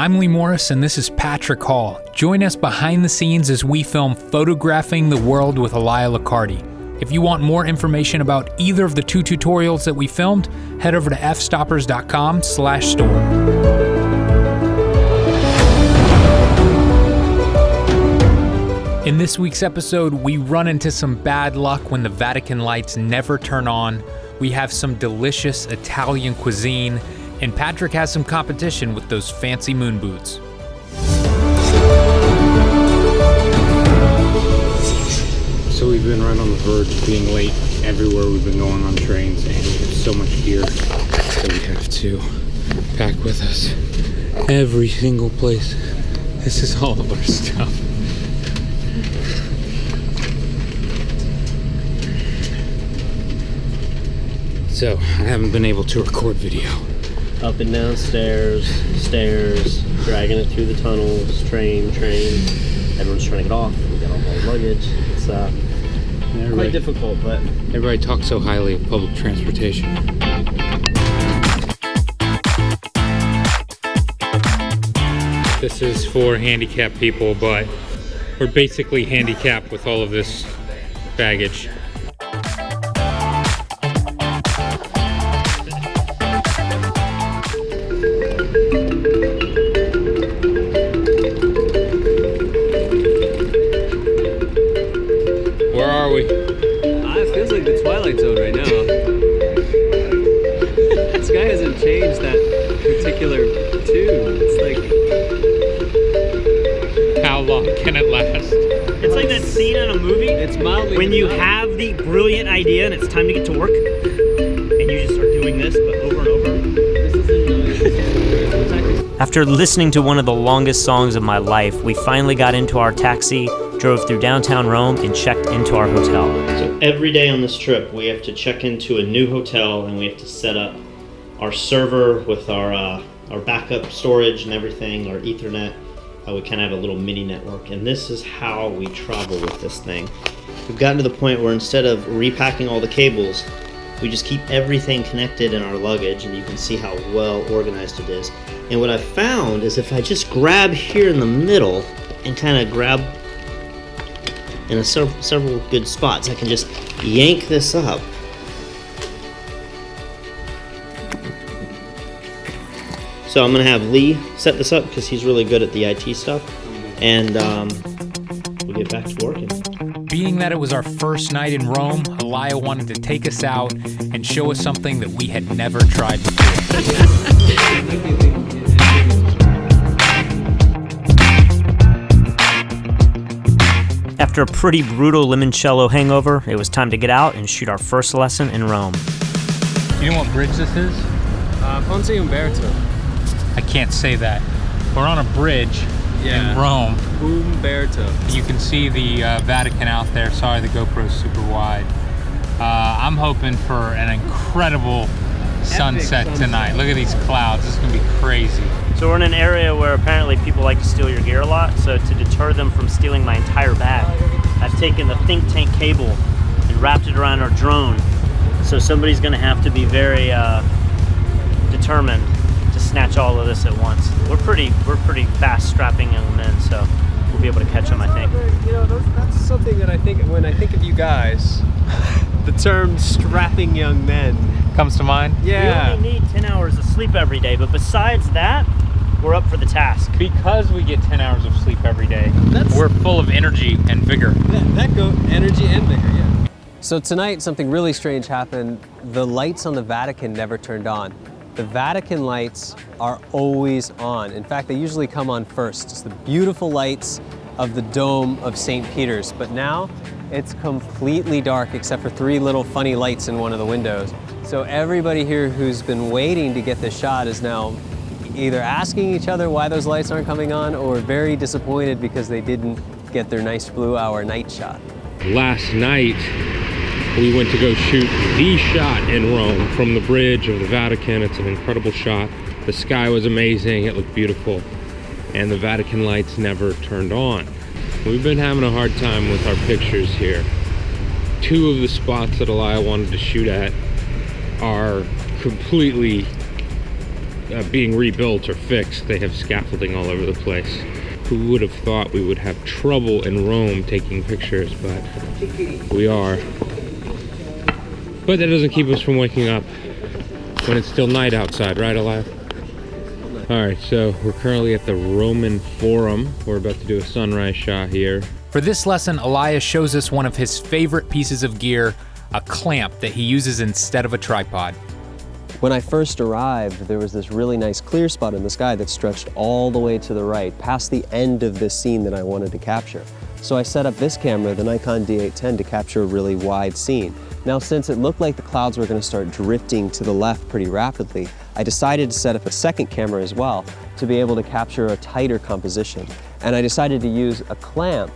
I'm Lee Morris, and this is Patrick Hall. Join us behind the scenes as we film Photographing the World with Elia Liccardi. If you want more information about either of the two tutorials that we filmed, head over to fstoppers.com/store. In this week's episode, we run into some bad luck when the Vatican lights never turn on. We have some delicious Italian cuisine, and Patrick has some competition with those fancy moon boots. So we've been right on the verge of being late everywhere we've been going on trains, and there's so much gear that we have to pack with us. Every single place. This is all of our stuff. So I haven't been able to record video. Up and down stairs, dragging it through the tunnels, train. Everyone's trying to get off. We got all our luggage. It's quite difficult, but everybody talks so highly of public transportation. This is for handicapped people, but we're basically handicapped with all of this baggage. Where are we? It feels like the Twilight Zone right now. The sky hasn't changed that particular tune. It's like... How long can it last? It's like that scene in a movie. It's mildly... When you have the brilliant idea and it's time to get to work, and you just start doing this, but over and over. after listening to one of the longest songs of my life, we finally got into our taxi, drove through downtown Rome, and checked into our hotel. So every day on this trip, we have to check into a new hotel, and we have to set up our server with our backup storage and everything, our Ethernet. We kind of have a little mini network, and this is how we travel with this thing. We've gotten to the point where instead of repacking all the cables, we just keep everything connected in our luggage, and you can see how well organized it is. And what I found is if I just grab here in the middle and kind of grab in several good spots, I can just yank this up. So I'm gonna have Lee set this up because he's really good at the IT stuff, and we'll get back to working. Being that it was our first night in Rome, Elia wanted to take us out and show us something that we had never tried before. After a pretty brutal limoncello hangover, it was time to get out and shoot our first lesson in Rome. You know what bridge this is? Ponte Umberto. I can't say that. We're on a bridge in Rome. Umberto. You can see the Vatican out there. Sorry, the GoPro's super wide. I'm hoping for an incredible sunset tonight. Look at these clouds. This is gonna be crazy. So we're in an area where apparently people like to steal your gear a lot, so to deter them from stealing my entire bag, I've taken the think tank cable and wrapped it around our drone. So somebody's gonna have to be very determined to snatch all of this at once. We're pretty fast strapping young men, so we'll be able to catch them, I think. You know, that's something that I think, when I think of you guys, the term strapping young men comes to mind? Yeah. We only need 10 hours of sleep every day, but besides that, we're up for the task. Because we get 10 hours of sleep every day, we're full of energy and vigor. That go energy and vigor, yeah. So tonight, something really strange happened. The lights on the Vatican never turned on. The Vatican lights are always on. In fact, they usually come on first. It's the beautiful lights of the dome of St. Peter's, but now it's completely dark except for 3 little funny lights in one of the windows. So everybody here who's been waiting to get this shot is now either asking each other why those lights aren't coming on or very disappointed because they didn't get their nice blue hour night shot. Last night, we went to go shoot the shot in Rome from the bridge of the Vatican. It's an incredible shot. The sky was amazing, it looked beautiful, and the Vatican lights never turned on. We've been having a hard time with our pictures here. 2 of the spots that Elia wanted to shoot at are completely being rebuilt or fixed. They have scaffolding all over the place. Who would have thought we would have trouble in Rome taking pictures, but we are. But that doesn't keep us from waking up when it's still night outside, right, Elias? All right, so we're currently at the Roman Forum. We're about to do a sunrise shot here. For this lesson, Elias shows us one of his favorite pieces of gear, a clamp that he uses instead of a tripod. When I first arrived, there was this really nice clear spot in the sky that stretched all the way to the right, past the end of this scene that I wanted to capture. So I set up this camera, the Nikon D810, to capture a really wide scene. Now, since it looked like the clouds were going to start drifting to the left pretty rapidly, I decided to set up a second camera as well to be able to capture a tighter composition. And I decided to use a clamp,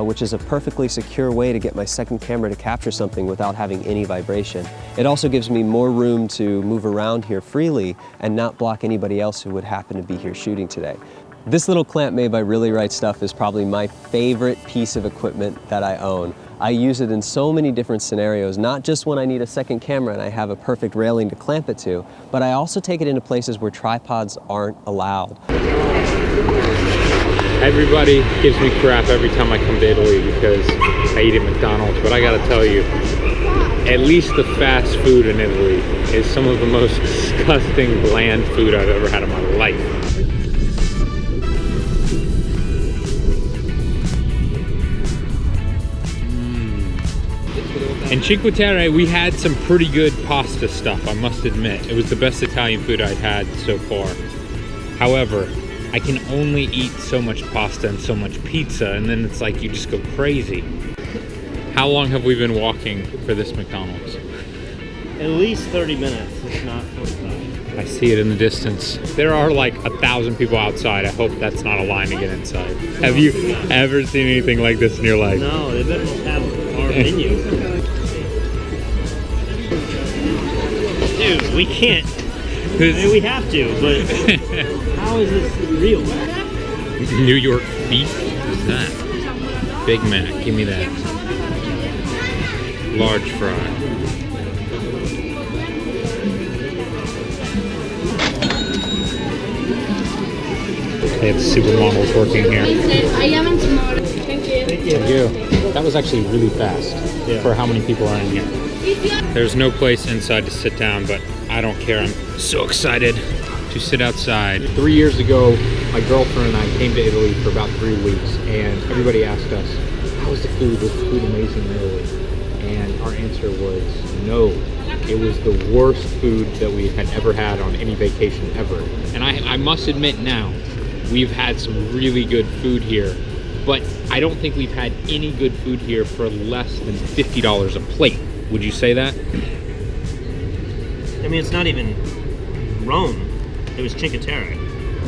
which is a perfectly secure way to get my second camera to capture something without having any vibration. It also gives me more room to move around here freely and not block anybody else who would happen to be here shooting today. This little clamp made by Really Right Stuff is probably my favorite piece of equipment that I own. I use it in so many different scenarios, not just when I need a second camera and I have a perfect railing to clamp it to, but I also take it into places where tripods aren't allowed. Everybody gives me crap every time I come to Italy because I eat at McDonald's, but I gotta tell you, at least the fast food in Italy is some of the most disgusting, bland food I've ever had in my life. In Cinque Terre, we had some pretty good pasta stuff, I must admit. It was the best Italian food I'd had so far. However, I can only eat so much pasta and so much pizza, and then it's like you just go crazy. How long have we been walking for this McDonald's? At least 30 minutes, if not 45. I see it in the distance. There are like 1,000 people outside. I hope that's not a line to get inside. Have you ever seen anything like this in your life? No, they better have our menu. Dude, we can't. I mean, we have to, but how is this real? New York beef? What's that? Big Mac, give me that. Large fry. Okay, the supermodel's working here. Thank you. That was actually really fast for how many people are in here. There's no place inside to sit down, but I don't care. I'm so excited to sit outside. 3 years ago, my girlfriend and I came to Italy for about 3 weeks, and everybody asked us, how was the food? Was the food amazing in Italy? And our answer was no. It was the worst food that we had ever had on any vacation ever. And I must admit now, we've had some really good food here, but I don't think we've had any good food here for less than $50 a plate. Would you say that? I mean, it's not even Rome. It was Cinque Terre.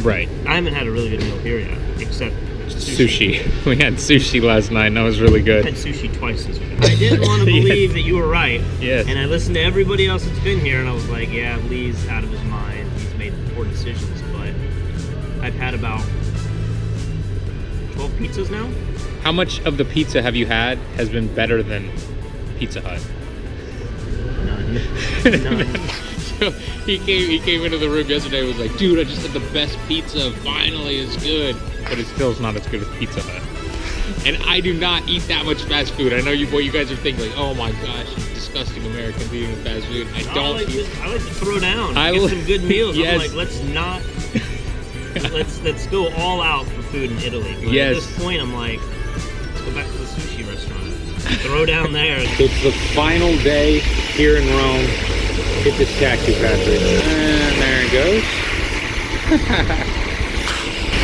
Right. I haven't had a really good meal here yet, except sushi. We had sushi last night, and that was really good. I had sushi twice this week. I didn't want to believe that you were right. Yes. And I listened to everybody else that's been here, and I was like, yeah, Lee's out of his mind. He's made poor decisions, but I've had about 12 pizzas now. How much of the pizza have you had has been better than Pizza Hut? None. So he came into the room yesterday and was like, dude, I just had the best pizza. Finally, it's good. But it still is not as good as Pizza Hut. And I do not eat that much fast food. I know what you guys are thinking, like, oh my gosh, disgusting Americans eating fast food. I like to throw down. Get some good meals. Yes. I'm like, let's go all out for food in Italy. But yes. At this point, I'm like, let's go back to the sushi restaurant. Throw down there. It's the final day here in Rome. Hit this taxi, Patrick. And there it goes.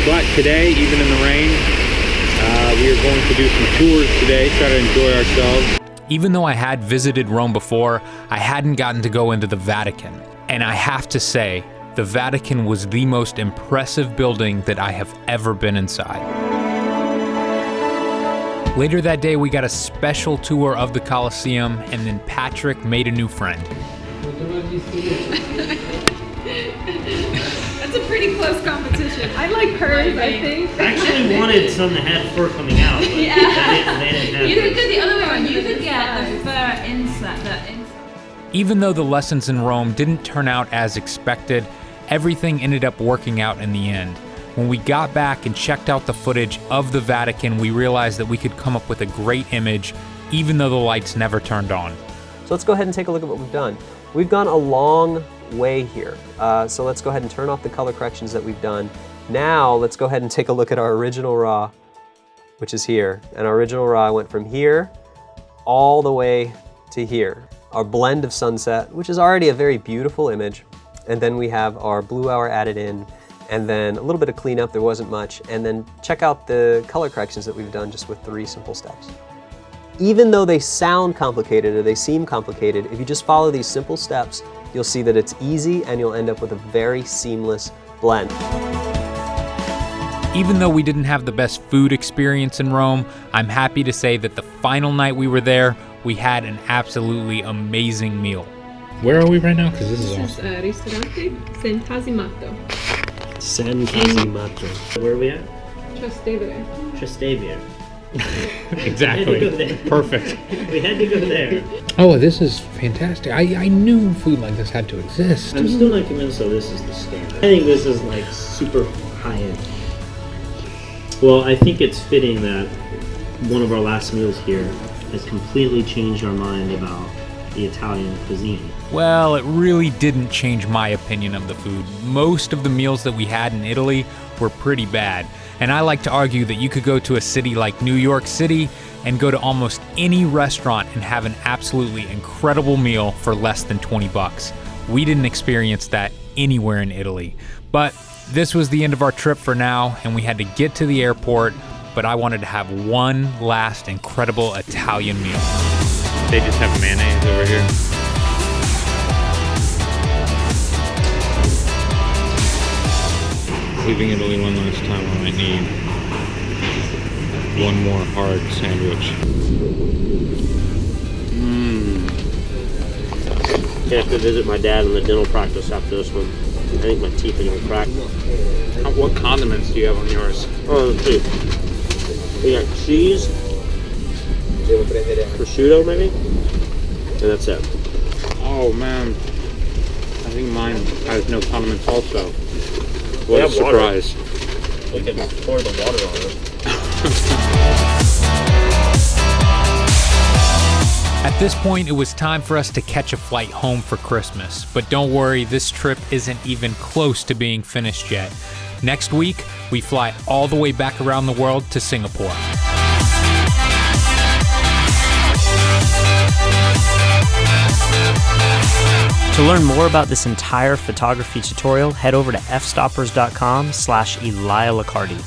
But today, even in the rain, we are going to do some tours today, try to enjoy ourselves. Even though I had visited Rome before, I hadn't gotten to go into the Vatican. And I have to say, the Vatican was the most impressive building that I have ever been inside. Later that day, we got a special tour of the Colosseum, and then Patrick made a new friend. That's a pretty close competition. I like hers, I think. I actually wanted some that had fur coming out, but yeah. they didn't have You it. could do the other way around. You could get the fur inside. Even though the lessons in Rome didn't turn out as expected, everything ended up working out in the end. When we got back and checked out the footage of the Vatican, we realized that we could come up with a great image, even though the lights never turned on. So let's go ahead and take a look at what we've done. We've gone a long way here. So let's go ahead and turn off the color corrections that we've done. Now let's go ahead and take a look at our original RAW, which is here. And our original RAW went from here all the way to here. Our blend of sunset, which is already a very beautiful image. And then we have our blue hour added in, and then a little bit of cleanup, there wasn't much. And then check out the color corrections that we've done just with 3 simple steps. Even though they sound complicated or they seem complicated, if you just follow these simple steps, you'll see that it's easy and you'll end up with a very seamless blend. Even though we didn't have the best food experience in Rome, I'm happy to say that the final night we were there, we had an absolutely amazing meal. Where are we right now? Because this is This awesome. is Ristorante Sant'Asimato. San Casimato. Where are we at? Trastevere. Trastevere. Exactly. We had to go there. Perfect. We had to go there. Oh, this is fantastic. I knew food like this had to exist. I'm still not convinced though this is the standard. I think this is like super high end. Well, I think it's fitting that one of our last meals here has completely changed our mind about the Italian cuisine. Well, it really didn't change my opinion of the food. Most of the meals that we had in Italy were pretty bad. And I like to argue that you could go to a city like New York City and go to almost any restaurant and have an absolutely incredible meal for less than 20 bucks. We didn't experience that anywhere in Italy. But this was the end of our trip for now, and we had to get to the airport, but I wanted to have one last incredible Italian meal. They just have mayonnaise over here. Leaving Italy one last time, I might need one more hard sandwich. I have to visit my dad in the dental practice after this one. I think my teeth are gonna crack. What condiments do you have on yours? Oh, let's see. We got cheese, prosciutto maybe, and that's it. Oh man, I think mine has no condiments also. We What a have water. surprise. We can pour the water on it. At this point, it was time for us to catch a flight home for Christmas. But don't worry, this trip isn't even close to being finished yet. Next week, we fly all the way back around the world to Singapore. To learn more about this entire photography tutorial, head over to fstoppers.com/EliaLacardi.